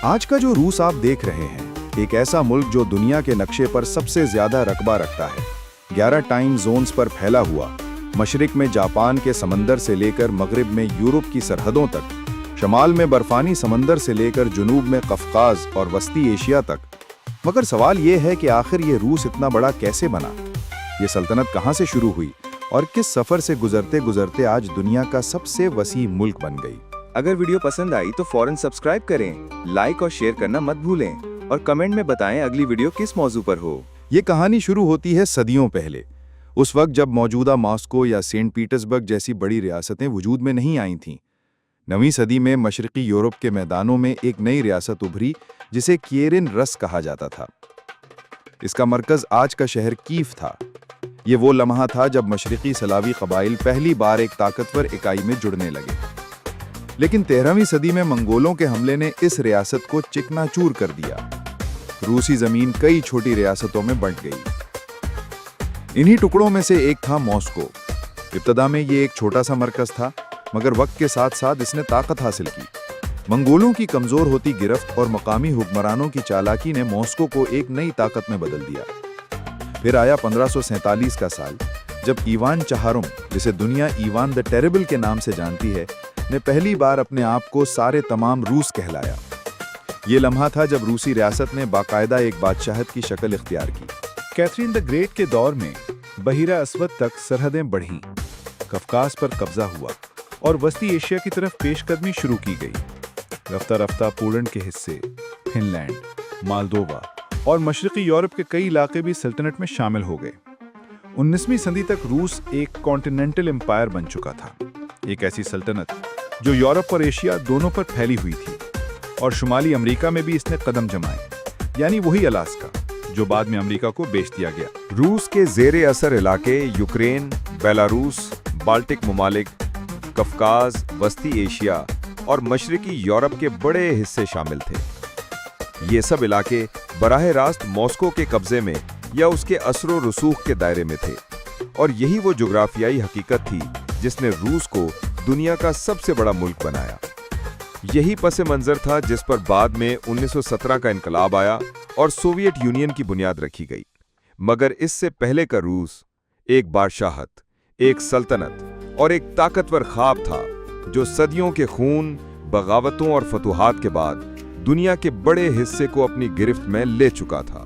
آج کا جو روس آپ دیکھ رہے ہیں، ایک ایسا ملک جو دنیا کے نقشے پر سب سے زیادہ رقبہ رکھتا ہے، 11 ٹائم زونز پر پھیلا ہوا، مشرق میں جاپان کے سمندر سے لے کر مغرب میں یورپ کی سرحدوں تک، شمال میں برفانی سمندر سے لے کر جنوب میں قفقاز اور وسطی ایشیا تک۔ مگر سوال یہ ہے کہ آخر یہ روس اتنا بڑا کیسے بنا؟ یہ سلطنت کہاں سے شروع ہوئی اور کس سفر سے گزرتے گزرتے آج دنیا کا سب سے وسیع ملک بن گئی؟ اگر ویڈیو پسند آئی تو فوراً سبسکرائب کریں، لائک اور شیئر کرنا مت بھولیں، اور کمنٹ میں بتائیں اگلی ویڈیو کس موضوع پر ہو۔ یہ کہانی شروع ہوتی ہے صدیوں پہلے، اس وقت جب موجودہ ماسکو یا سینٹ پیٹرزبرگ جیسی بڑی ریاستیں وجود میں نہیں آئی تھیں۔ 9ویں صدی میں مشرقی یورپ کے میدانوں میں ایک نئی ریاست ابھری جسے کیرن رس کہا جاتا تھا۔ اس کا مرکز آج کا شہر کیف تھا۔ یہ وہ لمحہ تھا جب مشرقی سلاوی قبائل پہلی بار ایک طاقتور اکائی میں جڑنے لگے۔ لیکن 13ویں صدی میں منگولوں کے حملے نے اس ریاست کو چکنا چور کر دیا۔ روسی زمین کئی چھوٹی ریاستوں میں بٹ گئی۔ انہی ٹکڑوں میں سے ایک تھا ماسکو۔ ابتدا میں یہ ایک چھوٹا سا مرکز تھا، مگر وقت کے ساتھ ساتھ اس نے طاقت حاصل کی۔ منگولوں کی کمزور ہوتی گرفت اور مقامی حکمرانوں کی چالاکی نے ماسکو کو ایک نئی طاقت میں بدل دیا۔ پھر آیا 1547 کا سال، جب ایوان چہارم، جسے دنیا ایوان دی ٹیریبل کے نام سے جانتی ہے، نے پہلی بار اپنے آپ کو سارے تمام روس کہلایا۔ یہ لمحہ تھا جب روسی ریاست نے باقاعدہ ایک بادشاہت کی شکل اختیار کی۔ کیتھرین دی گریٹ کے دور میں بحیرہ اسود تک سرحدیں بڑھیں، قفقاز پر قبضہ ہوا اور وسطی ایشیا کی طرف پیش قدمی شروع کی گئی۔ رفتہ رفتہ پولینڈ کے حصے، فن لینڈ، مالدووا اور مشرقی یورپ کے کئی علاقے بھی سلطنت میں شامل ہو گئے۔ 19ویں صدی تک روس ایک کانٹیننٹل امپائر بن چکا تھا، ایک ایسی سلطنت جو یورپ اور ایشیا دونوں پر پھیلی ہوئی تھی، اور شمالی امریکہ میں بھی اس نے قدم جمائے، یعنی وہی الاسکا جو بعد میں امریکہ کو بیچ دیا گیا۔ روس کے زیر اثر علاقے یوکرین، بیلاروس، بالٹک ممالک، قفقاز، وسطی ایشیا اور مشرقی یورپ کے بڑے حصے شامل تھے۔ یہ سب علاقے براہ راست ماسکو کے قبضے میں یا اس کے اثر و رسوخ کے دائرے میں تھے، اور یہی وہ جغرافیائی حقیقت تھی جس نے روس کو دنیا کا سب سے بڑا ملک بنایا۔ یہی پس منظر تھا جس پر بعد میں 1917 کا انقلاب آیا اور سوویت یونین کی بنیاد رکھی گئی۔ مگر اس سے پہلے کا روس ایک بادشاہت، ایک سلطنت اور ایک طاقتور خواب تھا جو صدیوں کے خون، بغاوتوں اور فتوحات کے بعد دنیا کے بڑے حصے کو اپنی گرفت میں لے چکا تھا۔